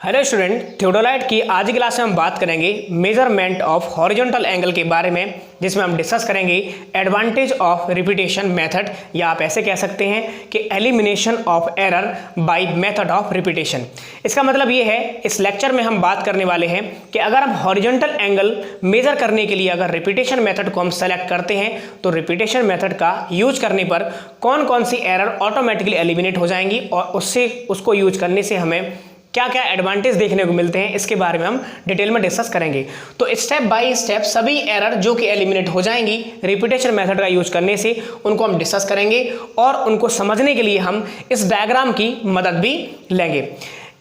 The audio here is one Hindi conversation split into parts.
हेलो स्टूडेंट, थियोडोलाइट की आज की क्लास में हम बात करेंगे मेजरमेंट ऑफ हॉरिजॉन्टल एंगल के बारे में, जिसमें हम डिस्कस करेंगे एडवांटेज ऑफ रिपीटेशन मेथड, या आप ऐसे कह सकते हैं कि elimination of error by method of repetition. इसका मतलब ये है, इस लेक्चर में हम बात करने वाले हैं कि अगर हम हॉरिजॉन्टल एंगल मेजर करने के लिए अगर रिपीटेशन मेथड को हम सेलेक्ट करते हैं तो रिपीटेशन मेथड का यूज करने पर कौन कौन सी एरर ऑटोमेटिकली एलिमिनेट हो जाएंगी और उसको यूज करने से हमें क्या क्या एडवांटेज देखने को मिलते हैं, इसके बारे में हम डिटेल में डिस्कस करेंगे। तो स्टेप बाय स्टेप सभी एरर जो कि एलिमिनेट हो जाएंगी रिपीटेशन मेथड का यूज करने से, उनको हम डिस्कस करेंगे और उनको समझने के लिए हम इस डायग्राम की मदद भी लेंगे।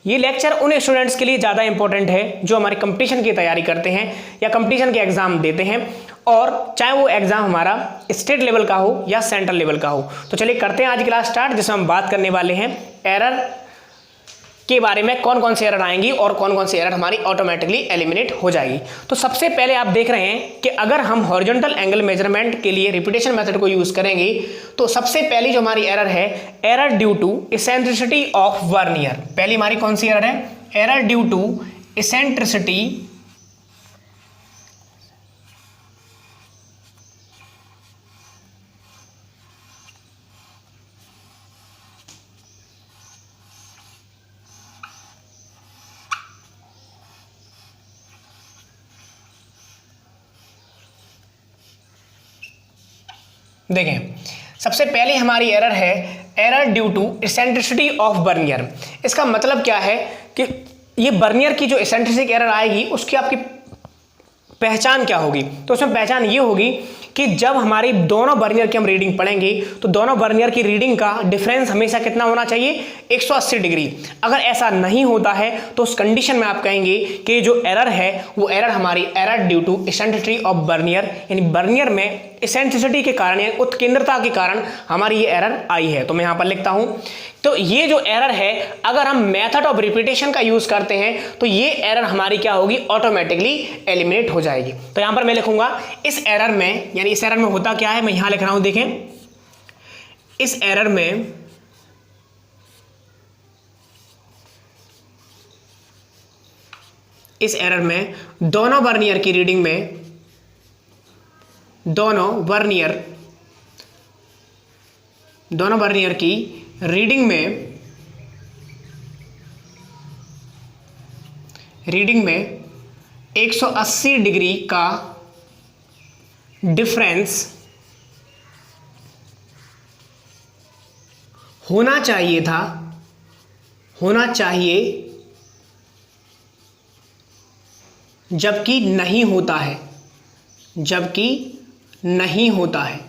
ये लेक्चर उन स्टूडेंट्स के लिए ज़्यादा इंपॉर्टेंट है जो हमारे कंपटीशन की तैयारी करते हैं या कंपटीशन के एग्जाम देते हैं, और चाहे वो एग्जाम हमारा स्टेट लेवल का हो या सेंट्रल लेवल का हो। तो चलिए करते हैं आज की क्लास स्टार्ट, जिसमें हम बात करने वाले हैं एरर के बारे में, कौन कौन सी एरर आएंगी और कौन कौन सी एरर हमारी ऑटोमेटिकली एलिमिनेट हो जाएगी। तो सबसे पहले आप देख रहे हैं कि अगर हम हॉरिजॉन्टल एंगल मेजरमेंट के लिए रिपीटेशन मेथड को यूज करेंगे तो सबसे पहली जो हमारी एरर है, error due to eccentricity of vernier. पहली हमारी कौन सी एरर है? एरर ड्यू टू इसेंट्रिसिटी देखें, सबसे पहले हमारी एरर है error due to eccentricity of vernier. इसका मतलब क्या है कि ये बर्नियर की जो इसेंट्रिसिटी एरर आएगी उसकी आपकी पहचान क्या होगी? तो उसमें पहचान ये होगी कि जब हमारी दोनों बर्नियर की हम रीडिंग पढ़ेंगे तो दोनों बर्नियर की रीडिंग का डिफरेंस हमेशा कितना होना चाहिए? 180 डिग्री। अगर ऐसा नहीं होता है तो उस कंडीशन में आप कहेंगे कि जो एरर है वो एरर हमारी error due to eccentricity of vernier, यानी बर्नियर में इसेंट्रिसिटी के कारण या उत्केंद्रता के कारण हमारी ये एरर आई है। तो मैं यहां पर लिखता हूं, तो ये जो एरर है अगर हम मेथड ऑफ रिपीटेशन का यूज करते हैं तो ये एरर हमारी क्या होगी? ऑटोमेटिकली एलिमिनेट हो जाएगी। तो यहां पर मैं लिखूंगा इस एरर में, यानी इस एरर में होता क्या है, मैं यहां लिख रहा हूं, देखें इस एरर में दोनों वर्नियर की रीडिंग में, दोनों वर्नियर की रीडिंग में 180 डिग्री का डिफरेंस होना चाहिए जबकि नहीं होता है।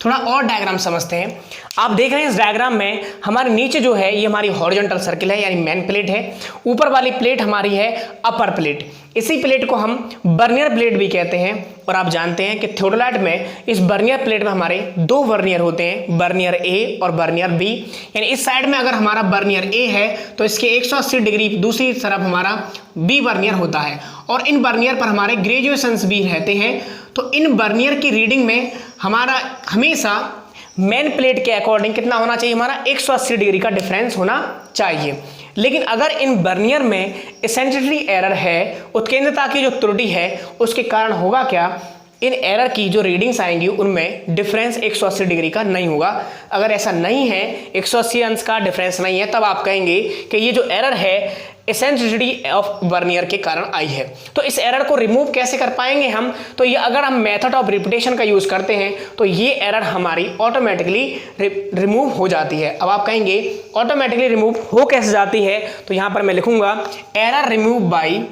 थोड़ा और डायग्राम समझते हैं। आप देख रहे हैं इस डायग्राम में हमारे नीचे जो है ये हमारी हॉरिजॉन्टल सर्किल है, यानी मेन प्लेट है। ऊपर वाली प्लेट हमारी है अपर प्लेट। इसी प्लेट को हम बर्नियर प्लेट भी कहते हैं। और आप जानते हैं कि थियोडोलाइट में इस बर्नियर प्लेट में हमारे दो वर्नियर होते हैं, बर्नियर ए और बर्नियर बी। यानी इस साइड में अगर हमारा बर्नियर ए है तो इसके 180 डिग्री दूसरी तरफ हमारा बी बर्नियर होता है, और इन बर्नियर पर हमारे ग्रेजुएशंस भी रहते हैं। तो इन बर्नियर की रीडिंग में हमारा हमेशा मेन प्लेट के अकॉर्डिंग कितना होना चाहिए? हमारा 180 डिग्री का डिफरेंस होना चाहिए। लेकिन अगर इन बर्नियर में इसेंट्रिसिटी एरर है, उत्केंद्रता की जो त्रुटि है, उसके कारण होगा क्या? इन एरर की जो रीडिंग्स आएंगी उनमें डिफरेंस 180 डिग्री का नहीं होगा। अगर ऐसा नहीं है, 180 अंश का डिफरेंस नहीं है, तब आप कहेंगे कि ये जो एरर है इसेंट्रिसिटी ऑफ बर्नियर के कारण आई है। तो इस एरर को रिमूव कैसे कर पाएंगे हम? तो ये अगर हम मेथड ऑफ रिपीटेशन का यूज करते हैं तो ये एरर हमारी ऑटोमेटिकली रिमूव हो जाती है। अब आप कहेंगे ऑटोमेटिकली रिमूव हो कैसे जाती है? तो यहां पर मैं लिखूंगा एरर रिमूव बाय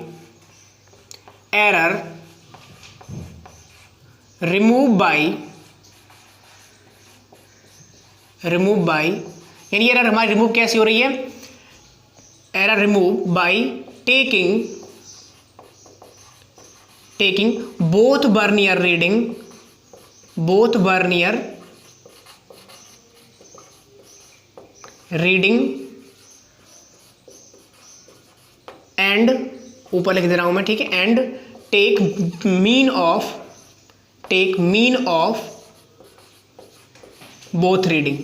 यानी एरर हमारी रिमूव कैसे हो रही है? Error remove by taking both vernier reading and, ऊपर लिख दे रहा हूं मैं, ठीक है, and take mean of both reading.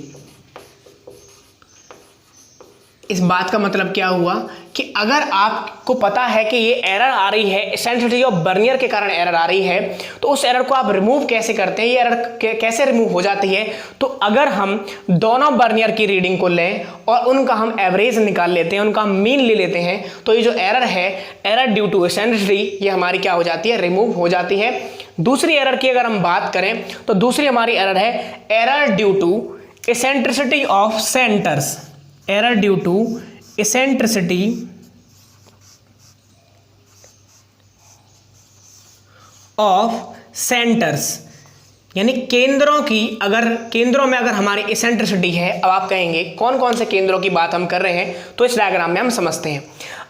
इस बात का मतलब क्या हुआ कि अगर आपको पता है कि ये एरर आ रही है, एसेंसिटिविटी ऑफ वर्नियर के कारण एरर आ रही है, तो उस एरर को आप रिमूव कैसे करते हैं, ये एरर कैसे रिमूव हो जाती है। तो अगर हम दोनों वर्नियर की रीडिंग को लें और उनका हम एवरेज निकाल लेते हैं, उनका हम मीन ले लेते हैं, तो ये जो एरर है, एरर ड्यू टू एसेंसिटिविटी, ये हमारी क्या हो जाती है, रिमूव हो जाती है। दूसरी एरर की अगर हम बात करें तो दूसरी हमारी एरर है error due to eccentricity of centres, error due to eccentricity of centres, यानी केंद्रों की, अगर केंद्रों में अगर हमारी एसेंट्रिसिटी है। अब आप कहेंगे कौन कौन से केंद्रों की बात हम कर रहे हैं, तो इस डायग्राम में हम समझते हैं।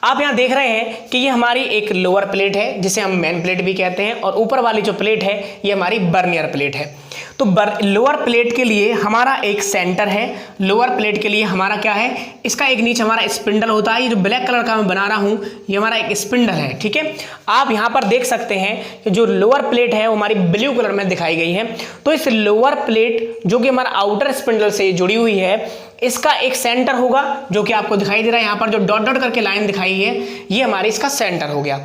आप यहां देख रहे हैं कि ये हमारी एक लोअर प्लेट है जिसे हम मेन प्लेट भी कहते हैं, और ऊपर वाली जो प्लेट है ये हमारी बर्नियर प्लेट है। तो लोअर प्लेट के लिए हमारा एक सेंटर है, लोअर प्लेट के लिए हमारा क्या है, इसका एक नीचे हमारा स्पिंडल होता है। ये जो ब्लैक कलर का मैं बना रहा हूं ये हमारा एक स्पिंडल है, ठीक है। आप यहां पर देख सकते हैं कि जो लोअर प्लेट है वो हमारी ब्लू कलर में दिखाई गई है। तो इस लोअर प्लेट जो कि हमारा आउटर स्पिंडल से जुड़ी हुई है, इसका एक सेंटर होगा जो कि आपको दिखाई दे रहा है, यहां पर जो डॉट डॉट करके लाइन दिखाई है ये हमारी इसका सेंटर हो गया।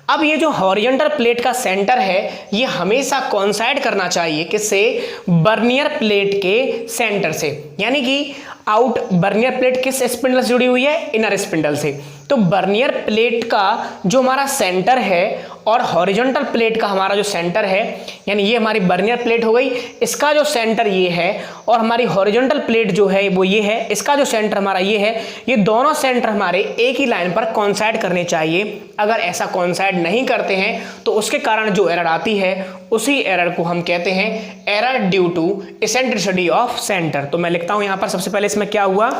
अब ये जो हॉरिजॉन्टल प्लेट का सेंटर है ये हमेशा कोइंसाइड करना चाहिए किससे, बर्नियर प्लेट के सेंटर से, यानी कि बर्नियर प्लेट किस स्पिंडल से जुड़ी हुई है, इनर स्पिंडल से। तो बर्नियर प्लेट का जो हमारा सेंटर है और हॉरिजॉन्टल प्लेट का हमारा जो सेंटर है, यानी ये हमारी बर्नियर प्लेट हो गई, इसका जो सेंटर ये है, और हमारी हॉरिजॉन्टल प्लेट जो है वो ये है, इसका जो सेंटर हमारा ये है। ये दोनों सेंटर हमारे एक ही लाइन पर कोइंसाइड करने चाहिए। अगर ऐसा कोइंसाइड नहीं करते हैं तो उसके कारण जो एरर आती है उसी एरर को हम कहते हैं error due to eccentricity of centre. तो मैं लिखता हूं यहां पर, सबसे पहले इसमें क्या हुआ,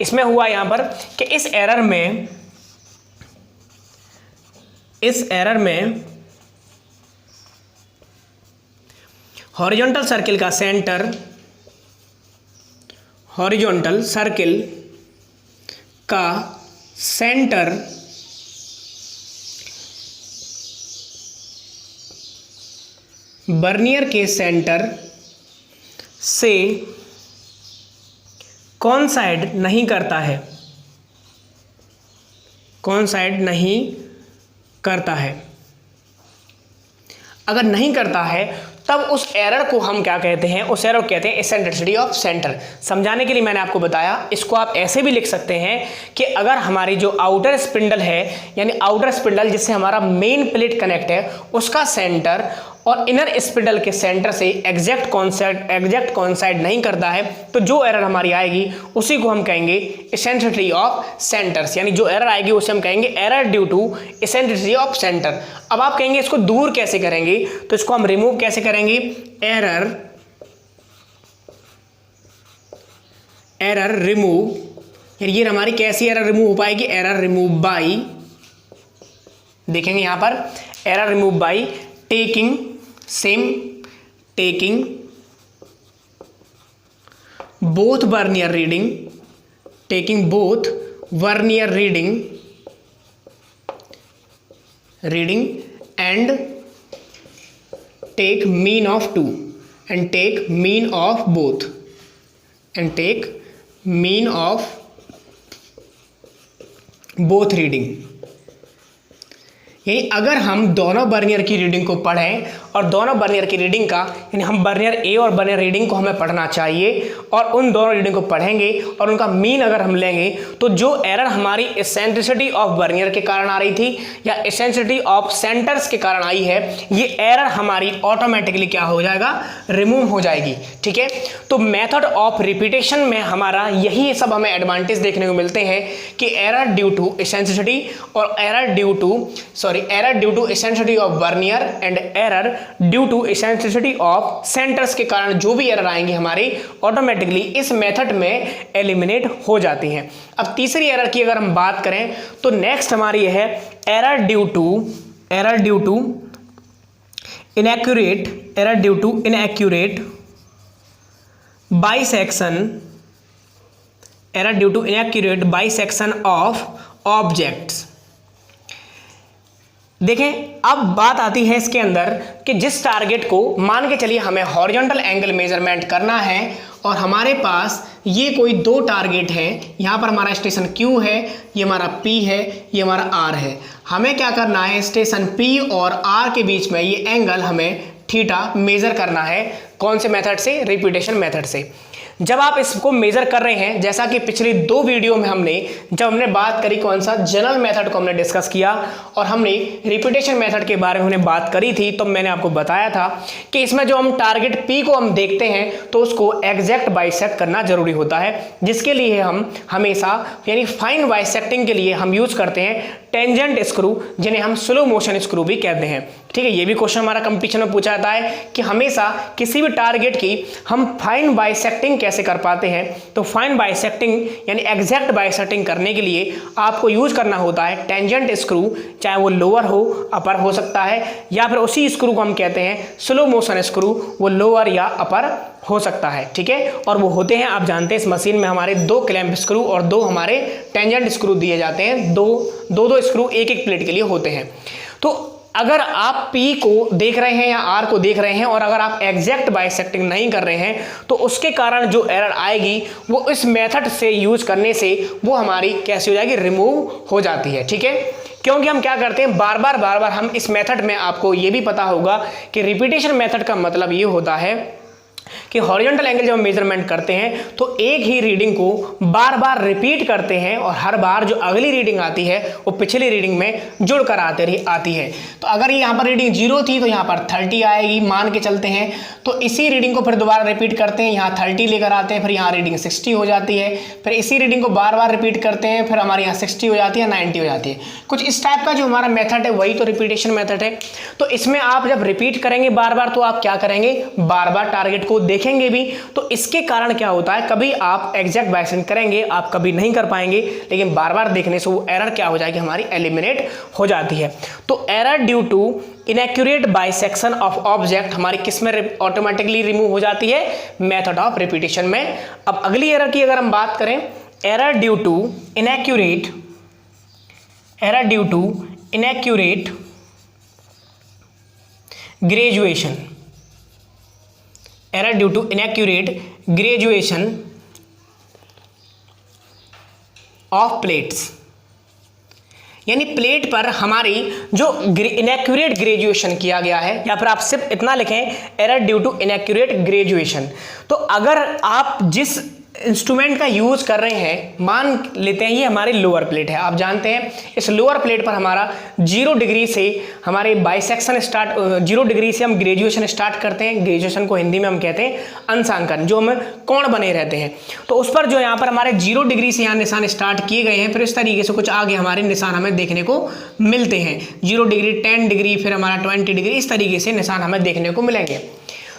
इसमें हुआ यहां पर कि इस एरर में हॉरिजॉन्टल सर्किल का सेंटर, हॉरिजॉन्टल सर्किल का सेंटर बर्नियर के सेंटर से कोइंसाइड नहीं करता है, कोइंसाइड नहीं करता है। अगर नहीं करता है तब उस एरर को हम क्या कहते हैं, उस एरर को कहते हैं एसेंट्रिसिटी ऑफ सेंटर। समझाने के लिए मैंने आपको बताया, इसको आप ऐसे भी लिख सकते हैं कि अगर हमारी जो आउटर स्पिंडल है, यानी आउटर स्पिंडल जिससे हमारा मेन प्लेट कनेक्ट है, उसका सेंटर और इनर स्पिंडल के सेंटर से एग्जैक्ट कोइंसाइड नहीं करता है, तो जो एरर हमारी आएगी उसी को हम कहेंगे एसेंट्रिसिटी ऑफ सेंटर्स, यानी जो एरर आएगी उसे हम कहेंगे error due to eccentricity of centre. अब आप कहेंगे इसको दूर कैसे करेंगे, तो इसको हम रिमूव कैसे करेंगे, एरर रिमूव, ये हमारी कैसी एरर रिमूव हो पाएगी, एरर रिमूव बाई, देखेंगे यहां पर error remove by taking both vernier reading, taking both vernier reading and take mean of two and take mean of both and take mean of both reading। यानी अगर हम दोनों बर्नियर की रीडिंग को पढ़ें और दोनों बर्नियर की रीडिंग का, यानी हम बर्नियर ए और बर्नियर रीडिंग को हमें पढ़ना चाहिए और उन दोनों रीडिंग को पढ़ेंगे और उनका मीन अगर हम लेंगे, तो जो एरर हमारी एसेंट्रिसिटी ऑफ बर्नियर के कारण आ रही थी या एसेंट्रिसिटी ऑफ सेंटर्स के कारण आई है, ये एरर हमारी ऑटोमेटिकली क्या हो जाएगा, रिमूव हो जाएगी। ठीक है, तो मेथड ऑफ रिपीटेशन में हमारा यही सब हमें एडवांटेज देखने को मिलते हैं कि एरर ड्यू टू एसेंट्रिसिटी और error due to eccentricity of vernier and error due to eccentricity of centres के कारण जो भी एरर आएंगी हमारी ऑटोमेटिकली इस मेथड में एलिमिनेट हो जाती हैं। अब तीसरी एरर की अगर हम बात करें तो नेक्स्ट हमारी है error due to inaccurate bisection of objects. देखें, अब बात आती है इसके अंदर कि जिस टारगेट को मान के चलिए हमें हॉरिजॉन्टल एंगल मेजरमेंट करना है और हमारे पास ये कोई दो टारगेट हैं। यहाँ पर हमारा स्टेशन Q है, ये हमारा P है, ये हमारा R है। हमें क्या करना है, स्टेशन P और R के बीच में ये एंगल हमें थीटा मेजर करना है। कौन से मेथड से? रिपीटेशन मेथड से। जब आप इसको मेजर कर रहे हैं, जैसा कि पिछली दो वीडियो में जब हमने बात करी कौन सा, जनरल मेथड को हमने डिस्कस किया और हमने रिपीटेशन मेथड के बारे में हमने बात करी थी, तो मैंने आपको बताया था कि इसमें जो हम टारगेट P को हम देखते हैं तो उसको एग्जैक्ट बाइसेक्ट करना जरूरी होता है, जिसके लिए हम हमेशा यानी फाइन बाइसेक्टिंग के लिए हम यूज करते हैं टेंजेंट स्क्रू, जिन्हें हम स्लो मोशन स्क्रू भी कहते हैं। ठीक है, ये भी क्वेश्चन हमारा कंपटीशन में पूछा जाता है कि हमेशा किसी भी टारगेट की हम फाइन बाइसेक्टिंग कैसे कर पाते हैं। तो फाइन बाइसेक्टिंग यानी एग्जैक्ट बाइसेक्टिंग करने के लिए आपको यूज करना होता है टेंजेंट स्क्रू, चाहे वो लोअर हो, अपर हो सकता है, या फिर उसी स्क्रू को हम कहते हैं स्लो मोशन स्क्रू, वो लोअर या अपर हो सकता है। ठीक है, और वो होते हैं, आप जानते हैं इस मशीन में हमारे दो क्लैंप स्क्रू और दो हमारे टेंजेंट स्क्रू दिए जाते हैं। दो स्क्रू एक एक प्लेट के लिए होते हैं। तो अगर आप P को देख रहे हैं या R को देख रहे हैं और अगर आप एग्जैक्ट बाइसेक्टिंग नहीं कर रहे हैं तो उसके कारण जो एरर आएगी वो इस मेथड से यूज करने से वो हमारी कैसी हो जाएगी, रिमूव हो जाती है। ठीक है, क्योंकि हम क्या करते हैं, बार बार हम इस मेथड में, आपको ये भी पता होगा कि रिपीटेशन मेथड का मतलब ये होता है कि हॉरिजॉन्टल एंगल जब हम मेजरमेंट करते हैं तो एक ही रीडिंग को बार बार रिपीट करते हैं और हर बार जो अगली रीडिंग आती है वो पिछली रीडिंग में जुड़कर आती है। तो अगर यहाँ पर रीडिंग 0 थी तो यहाँ पर 30 आएगी, मान के चलते हैं। तो इसी रीडिंग को फिर दोबारा रिपीट करते हैं, यहाँ 30 लेकर आते हैं, फिर यहाँ रीडिंग 60 हो जाती है। फिर इसी रीडिंग को बार बार रिपीट करते हैं, फिर हमारे यहाँ 60 हो जाती है, 90 हो जाती है। कुछ इस टाइप का जो हमारा मेथड है वही तो रिपीटेशन मेथड है। तो इसमें आप जब रिपीट करेंगे बार बार तो आप क्या करेंगे, बार बार टारगेट को देखेंगे भी। तो इसके कारण क्या होता है, कभी आप एग्जैक्ट बाइसेक्शन करेंगे, आप कभी नहीं कर पाएंगे, लेकिन बार बार देखने से वो एरर क्या हो जाएगी, हमारी एलिमिनेट हो जाती है। तो error due to inaccurate bisection of object हमारी किस में ऑटोमेटिकली रिमूव हो जाती है, मेथड ऑफ रिपीटेशन में। अब अगली एरर की अगर हम बात करें, error due to inaccurate graduation, error due to inaccurate graduation of plates, यानी प्लेट पर हमारी जो इनएक्यूरेट ग्रेजुएशन किया गया है, या फिर आप सिर्फ इतना लिखें error due to inaccurate graduation. तो अगर आप जिस इंस्ट्रूमेंट का यूज कर रहे हैं, मान लेते हैं ये हमारी लोअर प्लेट है, आप जानते हैं इस लोअर प्लेट पर हमारा 0 डिग्री से हमारे बाइसेक्शन स्टार्ट, 0 डिग्री से हम ग्रेजुएशन स्टार्ट करते हैं। ग्रेजुएशन को हिंदी में हम कहते हैं अंशांकन, जो हमें कोण बने रहते हैं। तो उस पर जो यहाँ पर हमारे 0 डिग्री से यहाँ निशान स्टार्ट किए गए हैं, फिर इस तरीके से कुछ आगे हमारे निशान हमें देखने को मिलते हैं। 0 डिग्री, 10 डिग्री, फिर हमारा 20 डिग्री, इस तरीके से निशान हमें देखने को मिलेंगे।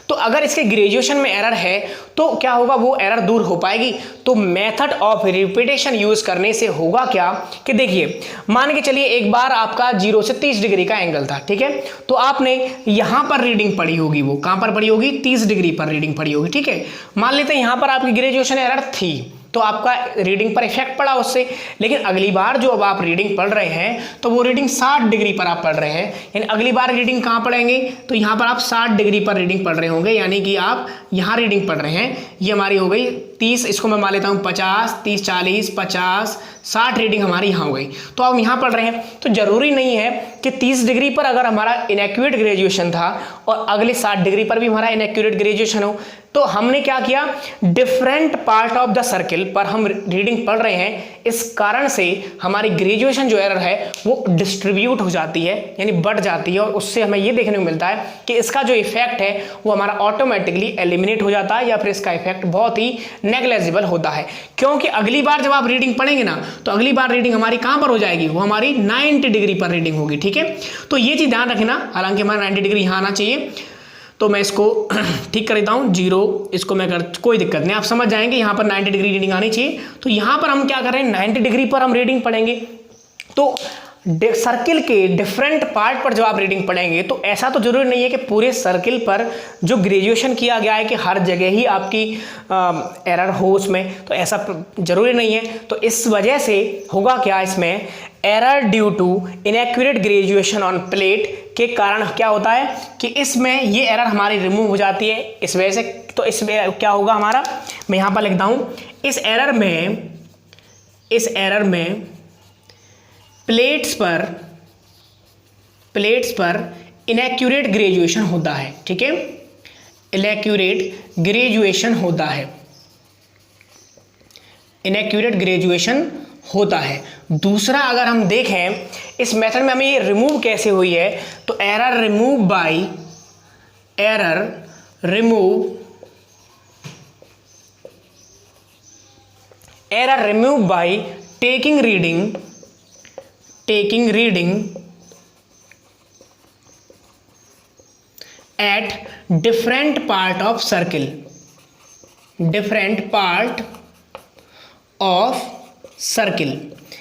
तो अगर इसके ग्रेजुएशन में एरर है तो क्या होगा, वो एरर दूर हो पाएगी। तो मेथड ऑफ रिपीटेशन यूज करने से होगा क्या कि देखिए, मान के चलिए एक बार आपका 0 से 30 डिग्री का एंगल था, ठीक है। तो आपने यहां पर रीडिंग पढ़ी होगी, वो कहां पर पढ़ी होगी, 30 डिग्री पर रीडिंग पढ़ी होगी, ठीक है। मान लेते हैं यहां पर आपकी ग्रेजुएशन एरर थी, तो आपका रीडिंग पर इफेक्ट पड़ा उससे। लेकिन अगली बार जो अब आप रीडिंग पढ़ रहे हैं तो वो रीडिंग 60 डिग्री पर आप पढ़ रहे हैं, यानी अगली बार रीडिंग कहाँ पढ़ेंगे, तो यहाँ पर आप 60 डिग्री पर रीडिंग पढ़ रहे होंगे, यानी कि आप यहाँ रीडिंग पढ़ रहे हैं। ये हमारी हो गई 30, इसको मैं मान लेता हूँ 50, 30, 40, 50, 60 रीडिंग हमारी यहाँ हो गई। तो अब यहाँ पढ़ रहे हैं, तो जरूरी नहीं है कि 30 डिग्री पर अगर हमारा इनएक्यूरेट ग्रेजुएशन था और अगले 60 डिग्री पर भी हमारा इनएक्यूरेट ग्रेजुएशन हो। तो हमने क्या किया, different part of the circle पर हम रीडिंग पढ़ रहे हैं, इस कारण से हमारी ग्रेजुएशन जो एरर है वो डिस्ट्रीब्यूट हो जाती है, यानी बढ़ जाती है, और उससे हमें ये देखने को मिलता है कि इसका जो इफेक्ट है वो हमारा ऑटोमेटिकली एलिमिनेट हो जाता है, या फिर इसका इफेक्ट बहुत ही नेग्लेजिबल होता है। क्योंकि अगली बार जब आप रीडिंग पढ़ेंगे ना, तो अगली बार रीडिंग हमारी कहां पर हो जाएगी, वो हमारी 90 डिग्री पर रीडिंग होगी, ठीक है। तो ये चीज ध्यान रखना, हालांकि हमारा 90 डिग्री यहां आना चाहिए। तो मैं इसको ठीक कर देता हूँ 0, इसको मैं कोई दिक्कत नहीं, आप समझ जाएंगे यहाँ पर 90 डिग्री रीडिंग आनी चाहिए। तो यहाँ पर हम क्या कर रहे हैं, 90 डिग्री पर हम रीडिंग पढ़ेंगे। तो सर्किल के डिफरेंट पार्ट पर जब आप रीडिंग पढ़ेंगे तो ऐसा तो जरूरी नहीं है कि पूरे सर्किल पर जो ग्रेजुएशन किया गया है कि हर जगह ही आपकी एरर हो उसमें, तो ऐसा जरूरी नहीं है। तो इस वजह से होगा क्या, इसमें error due to inaccurate graduation on plate के कारण क्या होता है कि इसमें ये एरर हमारी रिमूव हो जाती है इस वजह से। तो इसमें क्या होगा हमारा, मैं यहाँ पर लिखता हूँ, इस एरर में प्लेट्स पर इनएक्यूरेट ग्रेजुएशन होता है, ठीक है, इनएक्यूरेट ग्रेजुएशन होता है, इनएक्यूरेट ग्रेजुएशन होता है। दूसरा अगर हम देखें इस मेथड में हमें ये रिमूव कैसे हुई है, तो error remove by taking reading at different part of circle,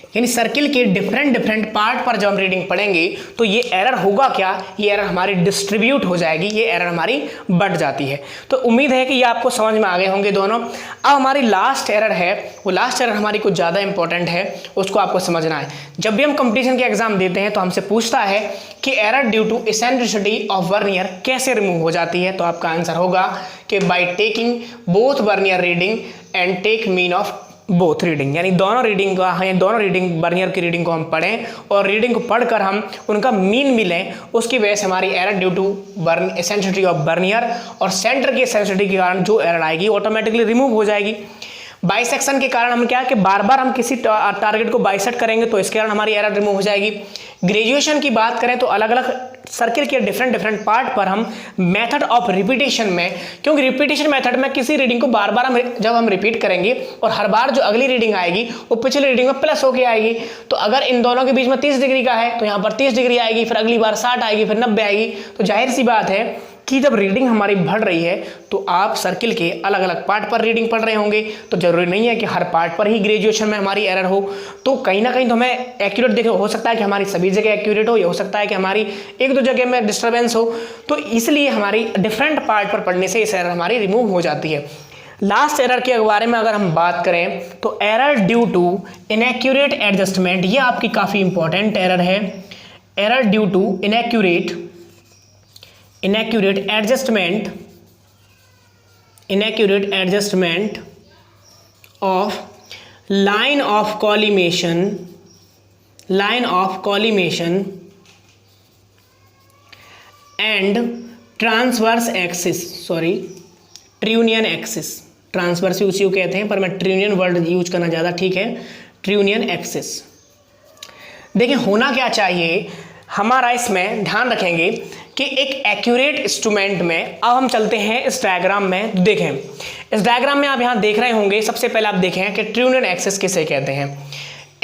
यानी सर्किल के डिफरेंट पार्ट पर जब हम रीडिंग पढ़ेंगे तो ये एरर होगा क्या, ये एरर हमारी डिस्ट्रीब्यूट हो जाएगी, ये एरर हमारी बढ़ जाती है। तो उम्मीद है कि ये आपको समझ में आ गए होंगे दोनों। अब हमारी लास्ट एरर है, वो लास्ट एरर हमारी कुछ ज़्यादा इंपॉर्टेंट है, उसको आपको समझना है। जब भी हम कंपटीशन के एग्जाम देते हैं तो हमसे पूछता है कि error due to eccentricity of vernier कैसे रिमूव हो जाती है, तो आपका आंसर होगा कि by taking both vernier reading and take mean of both reading, यानी दोनों रीडिंग वर्नियर की रीडिंग को हम पढ़ें और रीडिंग को पढ़कर हम उनका मीन मिलें, उसकी वजह से हमारी error due to insensitivity of vernier और सेंटर की एसेंसिटिविटी के कारण जो एरर आएगी ऑटोमेटिकली रिमूव हो जाएगी। बाइसेक्शन के कारण हम क्या कि बार बार हम किसी टारगेट को बाइसेक्ट करेंगे तो इसके कारण हमारी एरर रिमूव हो जाएगी। ग्रेजुएशन की बात करें तो अलग अलग सर्किल के डिफरेंट पार्ट पर हम मेथड ऑफ रिपीटेशन में, क्योंकि रिपीटेशन मेथड में किसी रीडिंग को बार बार जब हम रिपीट करेंगे और हर बार जो अगली रीडिंग आएगी वो पिछली रीडिंग में प्लस होके आएगी, तो अगर इन दोनों के बीच में 30 डिग्री का है तो यहाँ पर 30 डिग्री आएगी, फिर अगली बार 60 आएगी, फिर 90 आएगी। तो जाहिर सी बात है कि जब रीडिंग हमारी बढ़ रही है तो आप सर्किल के अलग अलग पार्ट पर रीडिंग पढ़ रहे होंगे, तो जरूरी नहीं है कि हर पार्ट पर ही ग्रेजुएशन में हमारी एरर हो, तो कहीं ना कहीं तो हमें एक्यूरेट देखे, हो सकता है कि हमारी सभी जगह एक्यूरेट हो, या हो सकता है कि हमारी एक दो जगह में डिस्टर्बेंस हो, तो इसलिए हमारी डिफरेंट पार्ट पर पढ़ने से इस एरर हमारी रिमूव हो जाती है। लास्ट एरर के बारे में अगर हम बात करें तो error due to inaccurate adjustment, ये आपकी काफ़ी इंपॉर्टेंट एरर है। Error due to inaccurate adjustment of line of collimation and transverse axis, trunnion axis, transverse उसी को कहते हैं पर मैं ट्रियूनियन वर्ड यूज करना ज़्यादा ठीक है, ट्रियूनियन एक्सिस। देखिए होना क्या चाहिए हमारा, इसमें ध्यान रखेंगे कि एक एक्यूरेट इंस्ट्रूमेंट में, अब हम चलते हैं इस डायग्राम में। देखें इस डायग्राम में आप यहाँ देख रहे होंगे, सबसे पहले आप देखें कि ट्रियूनियन एक्सिस किसे कहते हैं।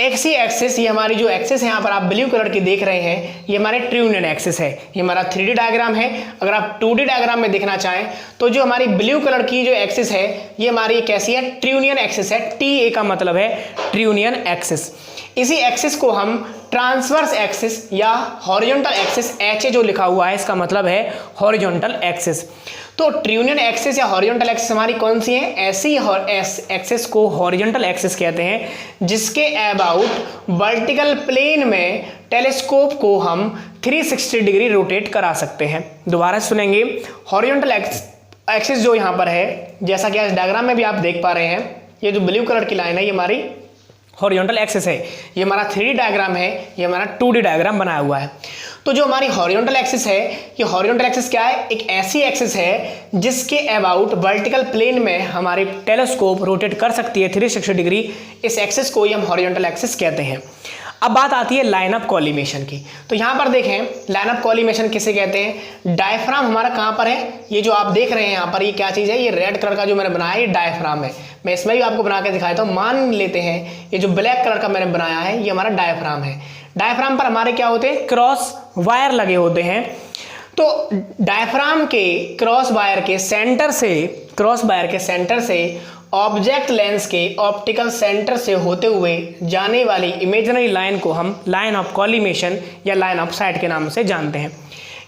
एक्सी एक्सिस, ये हमारी जो एक्सिस है यहाँ पर आप ब्लू कलर की देख रहे हैं, ये हमारे ट्रियूनियन एक्सिस है। ये हमारा 3D डायग्राम है। अगर आप 2D डायग्राम में देखना चाहें तो जो हमारी ब्लू कलर की जो एक्सिस है ये हमारी कैसी है, ट्रियूनियन एक्सिस है। TA का मतलब है ट्रियूनियन एक्सिस। इसी एक्सिस को हम ट्रांसवर्स एक्सिस या हॉरिजॉन्टल एक्सिस, HA जो लिखा हुआ है इसका मतलब है हॉरिजॉन्टल एक्सिस। तो ट्रियूनियन एक्सिस या हॉरिजॉन्टल एक्सिस हमारी कौन सी है, ऐसी एक्सिस को हॉरिजॉन्टल एक्सिस कहते हैं जिसके अबाउट वर्टिकल प्लेन में टेलीस्कोप को हम 360 डिग्री रोटेट करा सकते हैं। दोबारा सुनेंगे, हॉरिजॉन्टल एक्सिस जो यहाँ पर है, जैसा कि इस डायग्राम में भी आप देख पा रहे हैं, ये जो ब्लू कलर की लाइन है ये हमारी हॉरिजॉन्टल एक्सिस है। ये हमारा 3D डायग्राम है, ये हमारा 2D डायग्राम बनाया हुआ है। तो जो हमारी हॉरिजॉन्टल एक्सिस है, ये हॉरिजॉन्टल एक्सिस क्या है, एक ऐसी एक्सिस है जिसके अबाउट वर्टिकल प्लेन में हमारी टेलीस्कोप रोटेट कर सकती है 360 डिग्री। इस एक्सिस को ही हम हॉरिजॉन्टल एक्सिस कहते हैं। अब बात आती है लाइन ऑफ कॉलिमेशन की। तो यहाँ पर देखें लाइन ऑफ कॉलिमेशन किसे कहते हैं। डायफ्राम हमारा कहाँ पर है, ये जो आप देख रहे हैं यहाँ पर, ये क्या चीज़ है, ये रेड कलर का जो मैंने बनाया है ये डायफ्राम है। मैं इसमें भी आपको बना के दिखाया था। मान लेते हैं ये जो ब्लैक कलर का मैंने बनाया है ये हमारा डायफ्राम है। डायफ्राम पर हमारे क्या होते हैं, क्रॉस वायर लगे होते हैं। तो डायफ्राम के क्रॉस वायर के सेंटर से ऑब्जेक्ट लेंस के ऑप्टिकल सेंटर से होते हुए जाने वाली इमेजिनरी लाइन को हम लाइन ऑफ कॉलिमेशन या लाइन ऑफ साइट के नाम से जानते हैं।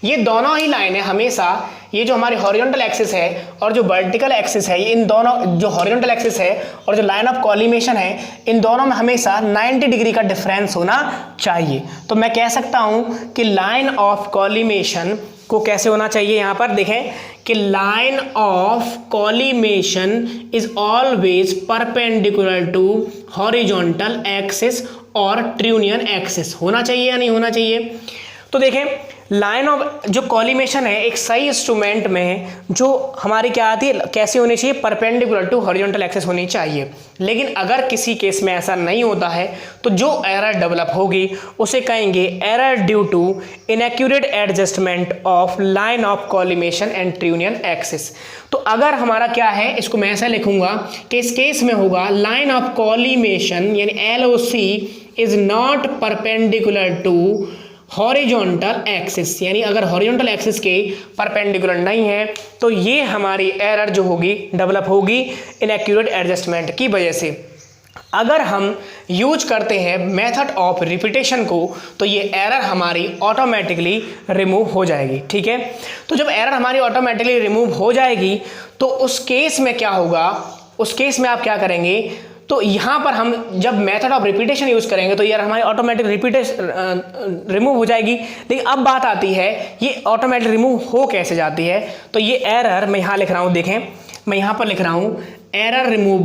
ये दोनों ही लाइनें हमेशा, ये जो हमारी हॉरिजॉन्टल एक्सिस है और जो वर्टिकल एक्सिस है, इन दोनों, जो हॉरिजॉन्टल एक्सिस है और जो लाइन ऑफ कॉलिमेशन है, इन दोनों में हमेशा 90 डिग्री का डिफरेंस होना चाहिए। तो मैं कह सकता हूं कि लाइन ऑफ कॉलिमेशन को कैसे होना चाहिए, यहां पर देखें कि line of collimation is always perpendicular to horizontal axis और ट्यूनियन एक्सिस। होना चाहिए या नहीं होना चाहिए? तो देखें, लाइन ऑफ जो कॉलिमेशन है एक सही इंस्ट्रूमेंट में जो हमारी क्या आती है, कैसी होनी चाहिए, परपेंडिकुलर टू हॉरिजॉन्टल एक्सिस होनी चाहिए। लेकिन अगर किसी केस में ऐसा नहीं होता है तो जो एरर डेवलप होगी उसे कहेंगे error due to inaccurate adjustment of line of collimation and trunnion axis. तो अगर हमारा क्या है, इसको मैं ऐसा लिखूंगा कि इस केस में होगा लाइन ऑफ कॉलिमेशन यानी LOC is not perpendicular to horizontal axis, यानी अगर हॉरिजॉन्टल एक्सिस के परपेंडिकुलर नहीं है तो ये हमारी एरर जो होगी डेवलप होगी इनएक्यूरेट एडजस्टमेंट की वजह से। अगर हम यूज करते हैं मेथड ऑफ रिपीटेशन को तो ये एरर हमारी ऑटोमेटिकली रिमूव हो जाएगी। ठीक है, तो जब एरर हमारी ऑटोमेटिकली रिमूव हो जाएगी तो उस केस में क्या होगा, उस केस में आप क्या करेंगे, तो यहाँ पर हम जब मेथड ऑफ रिपीटेशन यूज करेंगे तो यार हमारी ऑटोमेटिक रिपीटेशन रिमूव हो जाएगी। लेकिन अब बात आती है ये ऑटोमेटिक रिमूव हो कैसे जाती है। तो ये एरर मैं यहाँ लिख रहा हूँ, देखें मैं यहाँ पर लिख रहा हूँ error remove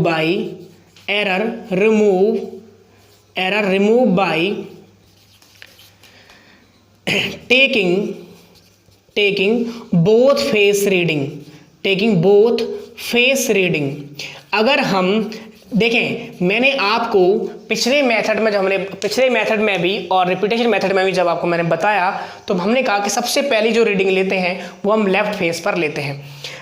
by taking both face reading. अगर हम देखें, मैंने आपको पिछले मेथड में भी और रिपीटेशन मेथड में भी जब आपको मैंने बताया तो हमने कहा कि सबसे पहली जो रीडिंग लेते हैं वो हम लेफ्ट फेस पर लेते हैं।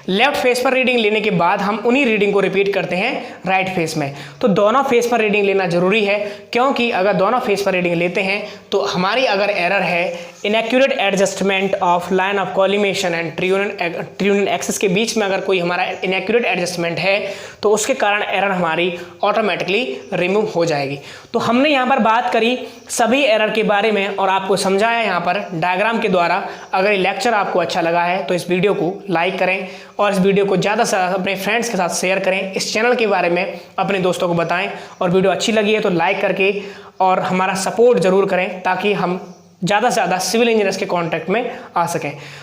लेफ्ट फेस पर रीडिंग लेने के बाद हम उन्हीं रीडिंग को रिपीट करते हैं राइट फेस में। तो दोनों फेस पर रीडिंग लेना जरूरी है, क्योंकि अगर दोनों फेस पर रीडिंग लेते हैं तो हमारी अगर एरर है inaccurate adjustment of line of collimation and trunnion axis के बीच में अगर कोई हमारा इनएक्यूरेट एडजस्टमेंट है तो उसके कारण एरर हमारी ऑटोमेटिकली रिमूव हो जाएगी। तो हमने यहाँ पर बात करी सभी एरर के बारे में और आपको समझाया यहाँ पर डायग्राम के द्वारा। अगर ये लेक्चर आपको अच्छा लगा है तो इस वीडियो को लाइक करें और इस वीडियो को ज़्यादा से ज़्यादा अपने फ्रेंड्स के साथ शेयर करें। इस चैनल के बारे में अपने दोस्तों को बताएं और वीडियो अच्छी लगी है तो लाइक करके और हमारा सपोर्ट ज़रूर करें ताकि हम ज़्यादा से ज़्यादा सिविल इंजीनियर्स के कॉन्टैक्ट में आ सकें।